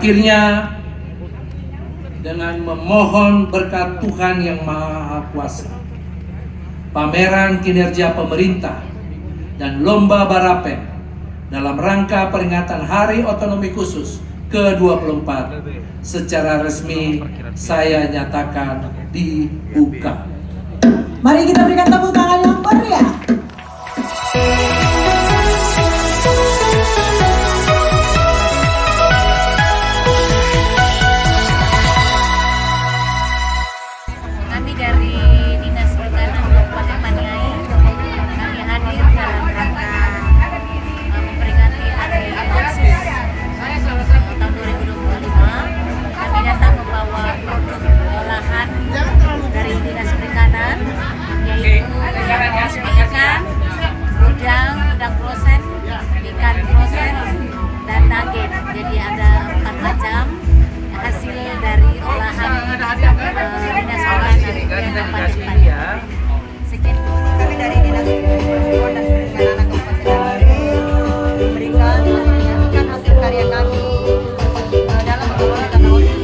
Terakhirnya, dengan memohon berkat Tuhan Yang Maha Kuasa, pameran kinerja pemerintah dan lomba barapen dalam rangka peringatan Hari Otonomi Khusus ke-24 secara resmi saya nyatakan dibuka. Mari kita berikan tepuk tangan yang meriah. Kami dari Dinas Perikanan Kabupaten Paniai, kami hadir dalam rangka memperingati Hari Khusus tahun 2025. Kami datang membawa produk olahan dari Dinas Perikanan, yaitu ikan, udang frozen, ikan frozen, dan nugget. Jadi ada 4 macam hasil dari olahan Dinas Perikanan Kabupaten Paniai. Sekian. Kami dari Dinas Perikanan dan Perikanan Kabupaten Paniai memberikan menyaksikan hasil karya kami dalam mengelola dana otsus,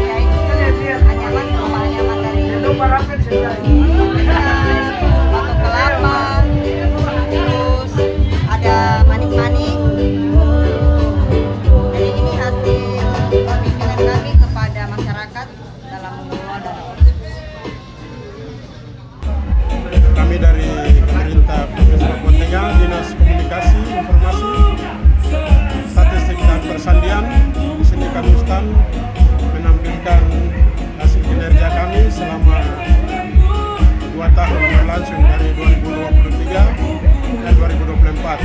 yaitu anyaman dari batok kelapa, terus ada manik-manik. Jadi ini hasil pembimbingan kami kepada masyarakat dalam mengelola dana otsus. Kami dari pemerintah Provinsi Papua Tengah, Dinas Komunikasi, Informasi, Statistik dan Persandian. Di sini kami stand menampilkan hasil kinerja kami selama 2 tahun berlangsung dari 2023 dan 2024.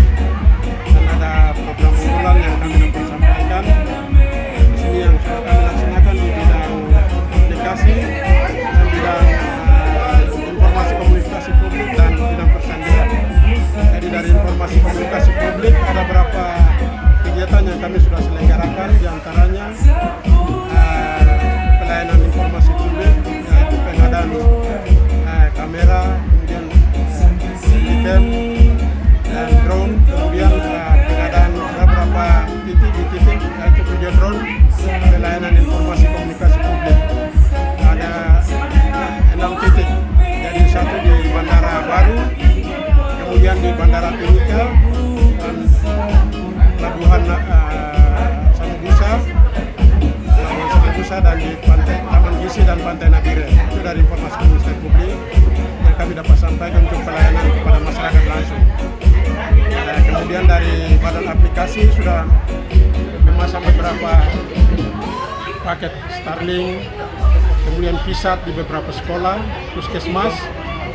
Dan ada program unggulan yang kami dapat sampaikan di sini yang sudah kami laksanakan di bidang komunikasi dan bidang informasi komunikasi publik dan bidang persandian. Jadi dari informasi komunikasi publik ada beberapa kegiatan yang kami sudah selenggarakan, diantaranya pelayanan informasi publik, yaitu pengadaan kamera, kemudian handycam dan drone, kemudian pengadaan beberapa titik yaitu video drone, pelayanan informasi komunikasi publik. Ada 6 titik, jadi 1 di Bandara Baru, kemudian di Bandara Timika, dan Pelabuhan Samugusa, dan di Pantai Taman Gisi dan Pantai Nabire. Itu dari informasi komunikasi publik yang kami dapat sampaikan untuk pelayanan kepada masyarakat langsung. Kemudian dari Badan Aplikasi sudah memasang beberapa paket Starlink, kemudian VSAT di beberapa sekolah, puskesmas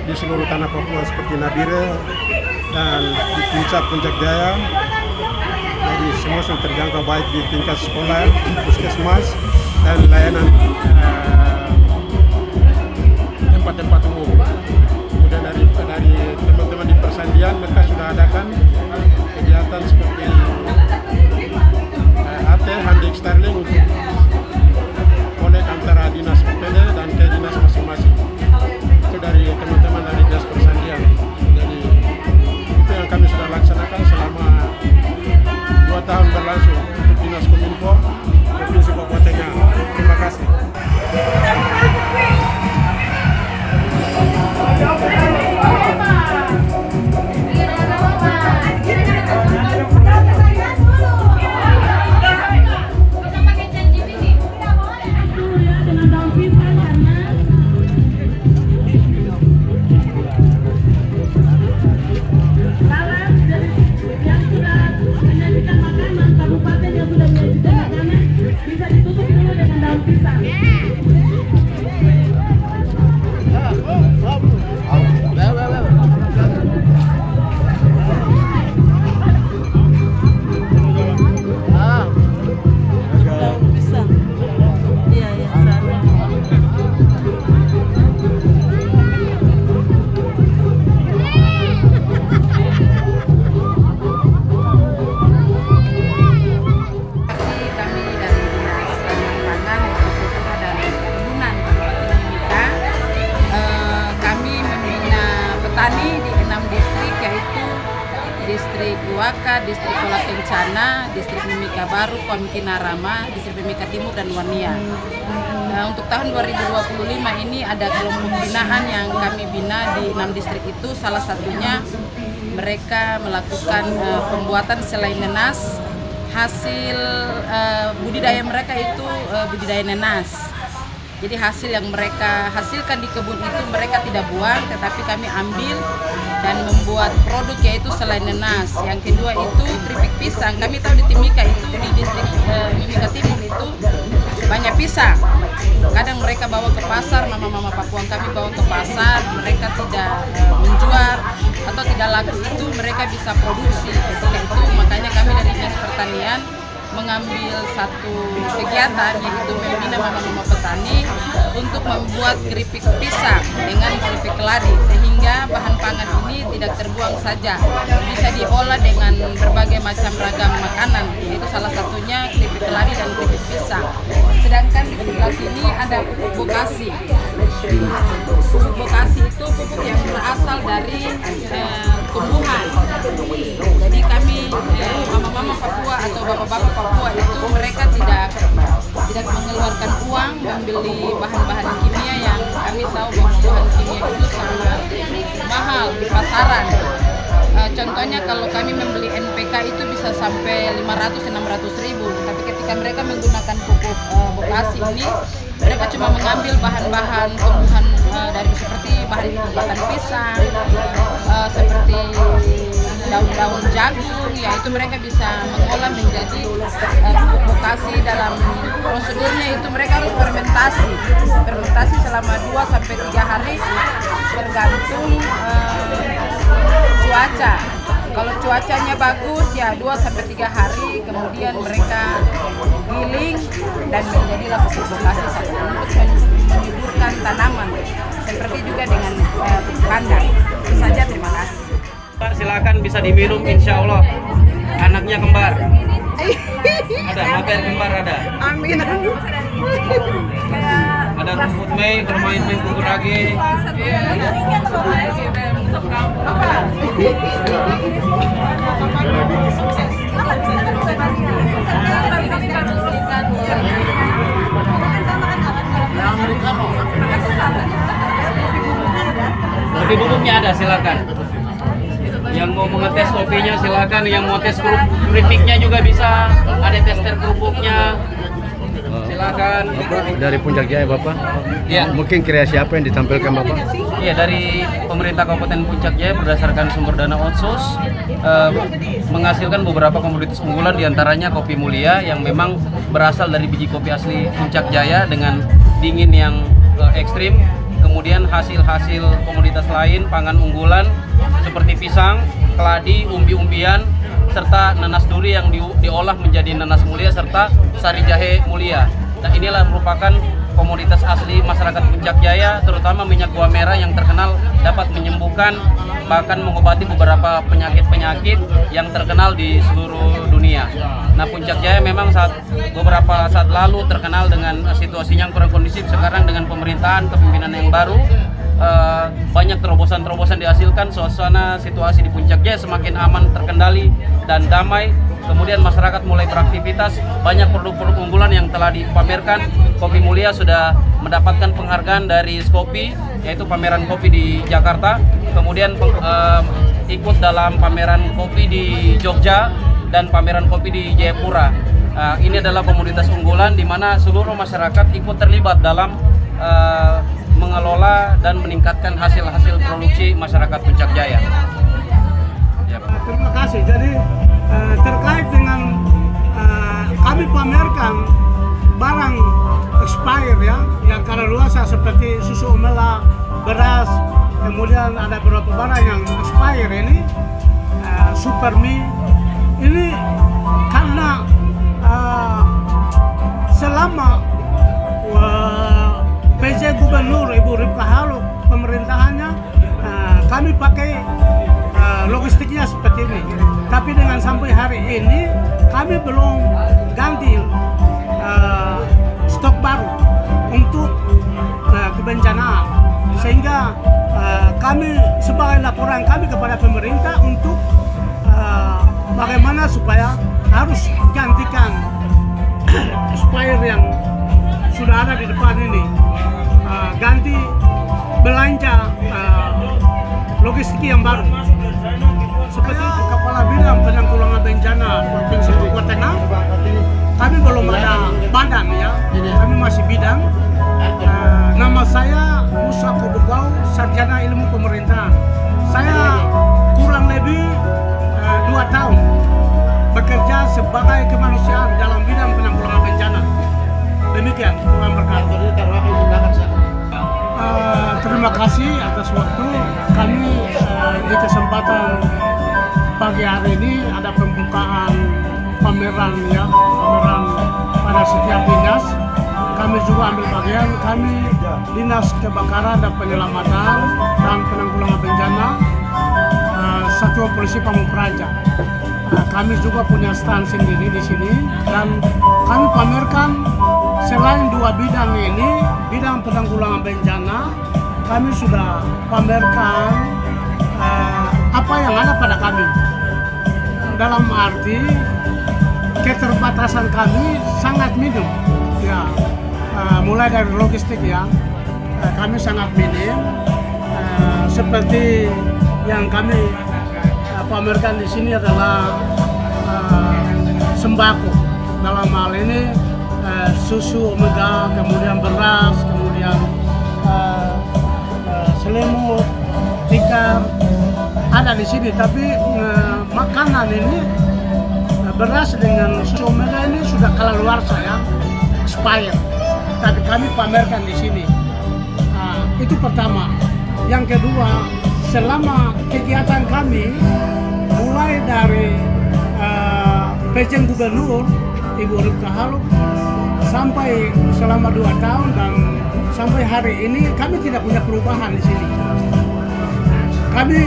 di seluruh tanah Papua seperti Nabire dan di Puncak Jaya. Jadi semua sudah terjangkau baik di tingkat sekolah, puskesmas, dan layanan tempat-tempat umum. Kemudian dari teman-teman di persandian, mereka sudah adakan kegiatan seperti AT, Handik Starling, untuk konek antara dinas PPD dan ke dinas masing-masing. Itu dari teman-teman dari dinas persandian. Jadi itu yang kami sudah laksanakan selama 2 tahun berlangsung untuk Dinas Kominfo Provinsi Papua Tengah. Terima kasih. Distrik Luaka, Distrik Pola Kencana, Distrik Mimika Baru, Pamkina Rama, Distrik Mimika Timur dan Wania. Untuk tahun 2025 ini ada kelompok binaan yang kami bina di 6 distrik itu. Salah satunya mereka melakukan pembuatan selai nenas. Hasil budidaya mereka itu budidaya nenas. Jadi hasil yang mereka hasilkan di kebun itu mereka tidak buang, tetapi kami ambil dan membuat produk yaitu selai nenas. Yang kedua itu keripik pisang. Kami tahu di Timika itu di distrik Mimika Timur itu banyak pisang. Kadang mereka bawa ke pasar, mama-mama Papuan kami bawa ke pasar, mereka tidak menjual atau tidak laku, itu mereka bisa produksi. Ketika itu makanya kami dari Dinas Pertanian mengambil satu kegiatan yaitu membina mama-mama petani untuk membuat keripik pisang dengan keripik keladi, sehingga bahan pangan ini tidak terbuang saja, bisa diolah dengan berbagai macam ragam makanan, yaitu salah satunya keripik keladi dan keripik pisang. Sedangkan di sebelah sini ada pupuk bokasi. Pupuk bokasi itu pupuk yang berasal dari tumbuhan. Jadi kami mama-mama Papua atau bapak-bapak Papua itu mereka tidak mengeluarkan uang membeli bahan-bahan kimia yang kami tahu bahwa bahan kimia itu sangat mahal di pasaran. Contohnya kalau kami membeli NPK itu bisa sampai 500-600 ribu, tapi ketika mereka menggunakan pupuk bokasi ini, mereka cuma mengambil bahan-bahan tumbuhan dari seperti bahan pisang, seperti daun-daun jagung, ya itu mereka bisa mengolah menjadi pupuk bokasi. Dalam prosedurnya itu mereka harus fermentasi selama 2-3 hari tergantung cuaca. Kalau cuacanya bagus ya 2-3 hari, kemudian mereka giling dan menjadilah pupuk bokasi untuk menyuburkan tanaman. Seperti juga dengan pupuk kandang. Itu saja, terima kasih. Pak, silakan bisa diminum, insya Allah. Anaknya kembar. Ada, mampir kembar ada. Amin. Ada rumput mei, bermain main kuku rage. Kopi bubuknya ada, silakan. Yang mau mengetes kopinya silakan, yang mau tes keripiknya juga bisa, ada tester kerupuknya, silakan. Dari Puncak Jaya Bapak, Ya. mungkin kreasi apa yang ditampilkan Bapak? Iya, dari pemerintah Kabupaten Puncak Jaya berdasarkan sumber dana otsus menghasilkan beberapa komoditas unggulan, diantaranya kopi mulia yang memang berasal dari biji kopi asli Puncak Jaya dengan dingin yang ekstrim. Kemudian hasil-hasil komoditas lain pangan unggulan seperti pisang, keladi, umbi-umbian, serta nanas duri yang diolah menjadi nanas mulia serta sari jahe mulia. Nah, inilah merupakan komoditas asli masyarakat Puncak Jaya, terutama minyak gua merah yang terkenal dapat menyembuhkan bahkan mengobati beberapa penyakit-penyakit yang terkenal di seluruh dunia. Nah, Puncak Jaya memang beberapa saat lalu terkenal dengan situasinya yang kurang kondusif. Sekarang dengan pemerintahan kepemimpinan yang baru, banyak terobosan-terobosan dihasilkan, suasana situasi di Puncak Jaya semakin aman, terkendali dan damai. Kemudian masyarakat mulai beraktivitas, banyak produk-produk unggulan yang telah dipamerkan. Kopi Mulia sudah mendapatkan penghargaan dari Skopi, yaitu pameran kopi di Jakarta. Kemudian ikut dalam pameran kopi di Jogja dan pameran kopi di Jayapura. Ini adalah komoditas unggulan di mana seluruh masyarakat ikut terlibat dalam mengelola dan meningkatkan hasil-hasil produksi masyarakat Puncak Jaya. Terima kasih. Jadi terkait dengan kami pamerkan barang expired ya, yang kadaluarsa seperti susu omela, beras, kemudian ada beberapa barang yang expired ini, super mie ini karena selama PJ Gubernur Ibu Rifka Haluk pemerintahannya, kami pakai logistiknya seperti ini. Tapi dengan sampai hari ini kami belum ganti stok baru untuk kebencanaan, sehingga kami sebagai laporan kami kepada pemerintah untuk bagaimana supaya harus gantikan spire yang sudah ada di depan ini, ganti belanja logistik yang baru. Seperti itu, Kepala Bidang Penanggulangan Bencana Provinsi Papua Tengah, kami belum ada badan ya, kami masih bidang. Nama saya Musa Kobogau, Sarjana Ilmu Pemerintahan. Saya kurang lebih 2 tahun bekerja sebagai kemanusiaan dalam bidang penanggulangan bencana. Demikian, Tuhan berkati. Terima kasih atas waktu kami di kesempatan pagi hari ini ada pembukaan pameran ya, pameran pada setiap dinas. Kami juga ambil bagian, kami Dinas Kebakaran dan Penyelamatan dan Penanggulangan Bencana Satuan Polisi Pamung Praja. Kami juga punya stand sendiri di sini dan kami pamerkan selain 2 bidang ini, bidang penanggulangan bencana, kami sudah pamerkan apa yang ada pada kami. Dalam arti keterbatasan kami sangat minim, ya, mulai dari logistik ya, kami sangat minim. Seperti yang kami pamerkan di sini adalah sembako. Dalam hal ini susu omega, kemudian beras, kemudian selimut, tikar ada di sini. Tapi makanan ini beras dengan susu omega ini sudah kadaluarsa ya, expired. Tapi kami pamerkan di sini. Itu pertama. Yang kedua, selama kegiatan kami mulai dari PJ Gubernur Ibu Rifka Haluk sampai selama 2 tahun dan sampai hari ini kami tidak punya perubahan di sini. Kami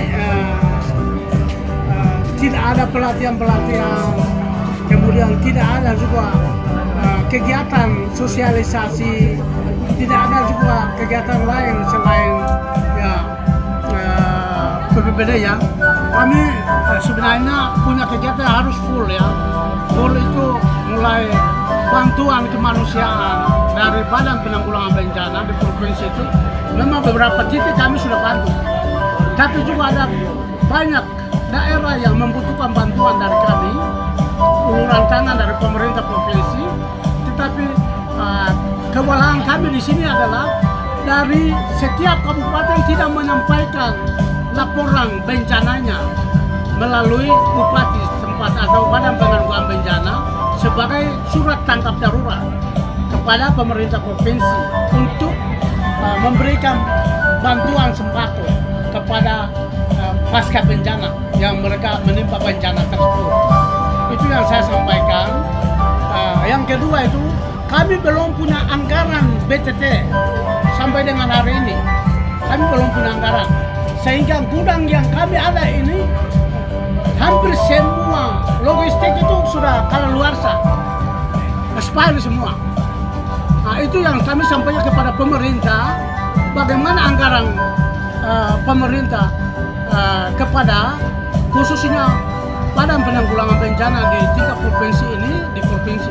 tidak ada pelatihan-pelatihan, kemudian tidak ada juga kegiatan sosialisasi, tidak ada juga kegiatan lain selain ya PPBD ya. Kami sebenarnya punya kegiatan harus full ya. Full itu mulai bantuan kemanusiaan dari Badan Penanggulangan Bencana di provinsi itu. Memang beberapa titik kami sudah bantu. Tapi juga ada banyak daerah yang membutuhkan bantuan dari kami, uluran tangan dari pemerintah provinsi. Tetapi kewalahan kami di sini adalah dari setiap kabupaten tidak menyampaikan laporan bencananya melalui bupati setempat atau Badan Penanggulangan Bencana sebagai surat tangkap darurat kepada pemerintah provinsi untuk memberikan bantuan sembako kepada pasca bencana yang mereka menimpa bencana tersebut. Itu yang saya sampaikan. Yang kedua itu kami belum punya anggaran BTT sampai dengan hari ini. Kami belum punya anggaran. Sehingga gudang yang kami ada ini hampir semua logistik itu sudah kadaluarsa, expired semua. Nah, itu yang kami sampaikan kepada pemerintah, bagaimana anggaran pemerintah kepada khususnya Badan Penanggulangan Bencana di tingkat provinsi ini, di provinsi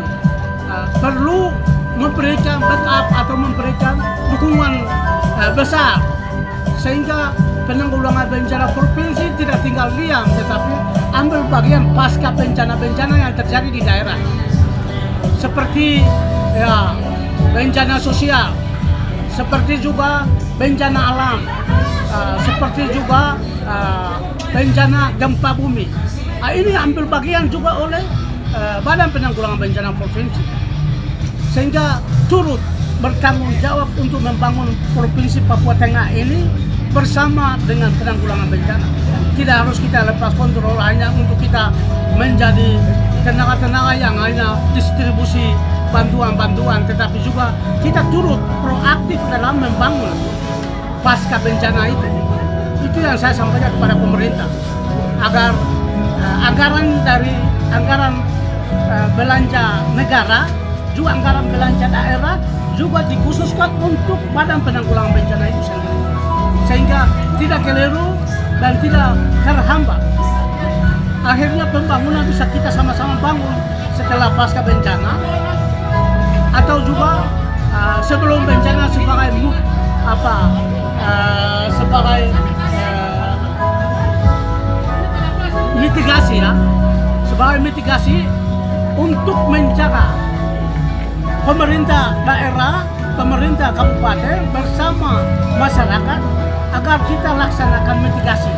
perlu memberikan backup atau memberikan dukungan besar sehingga penanggulangan bencana provinsi tidak tinggal diam, tetapi ambil bagian pasca bencana-bencana yang terjadi di daerah, seperti ya bencana sosial, seperti juga bencana alam, seperti juga bencana gempa bumi. Ini ambil bagian juga oleh Badan Penanggulangan Bencana provinsi, sehingga turut bertanggung jawab untuk membangun provinsi Papua Tengah ini bersama dengan penanggulangan bencana. Tidak harus kita lepas kontrol hanya untuk kita menjadi tenaga-tenaga yang hanya distribusi bantuan-bantuan, tetapi juga kita turut proaktif dalam membangun pasca bencana itu. Itu yang saya sampaikan kepada pemerintah, agar anggaran belanja negara juga anggaran belanja daerah juga dikhususkan untuk Badan Penanggulangan Bencana itu sendiri, sehingga tidak keliru dan tidak terhambat. akhirnya pembangunan bisa kita sama-sama bangun setelah pasca bencana, atau juga sebelum bencana sebagai mitigasi ya, sebagai mitigasi untuk mencegah pemerintah daerah, pemerintah kabupaten bersama masyarakat agar kita laksanakan mitigasi.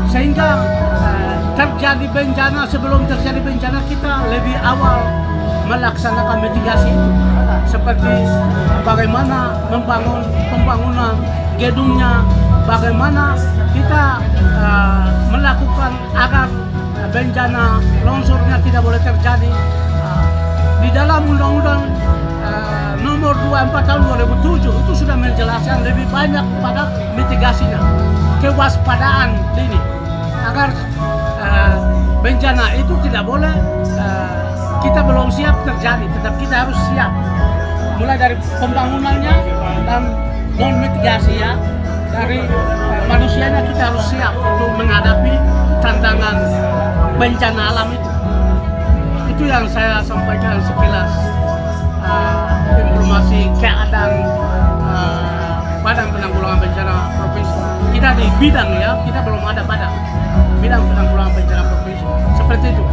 Sehingga terjadi bencana, sebelum terjadi bencana kita lebih awal melaksanakan mitigasi itu, seperti bagaimana membangun pembangunan gedungnya, bagaimana kita melakukan agar bencana longsornya tidak boleh terjadi. Di dalam Undang-Undang nomor 24 tahun 2007 itu sudah menjelaskan lebih banyak pada mitigasinya, kewaspadaan dini, agar bencana itu tidak boleh kita belum siap terjadi, tetap kita harus siap mulai dari pembangunannya dan non mitigasi ya, dari manusianya kita harus siap untuk menghadapi tantangan bencana alam itu. Itu yang saya sampaikan sekilas informasi keadaan Badan Penanggulangan Bencana Provinsi. Kita di bidang ya, kita belum ada badan bidang penanggulangan bencana provinsi seperti itu.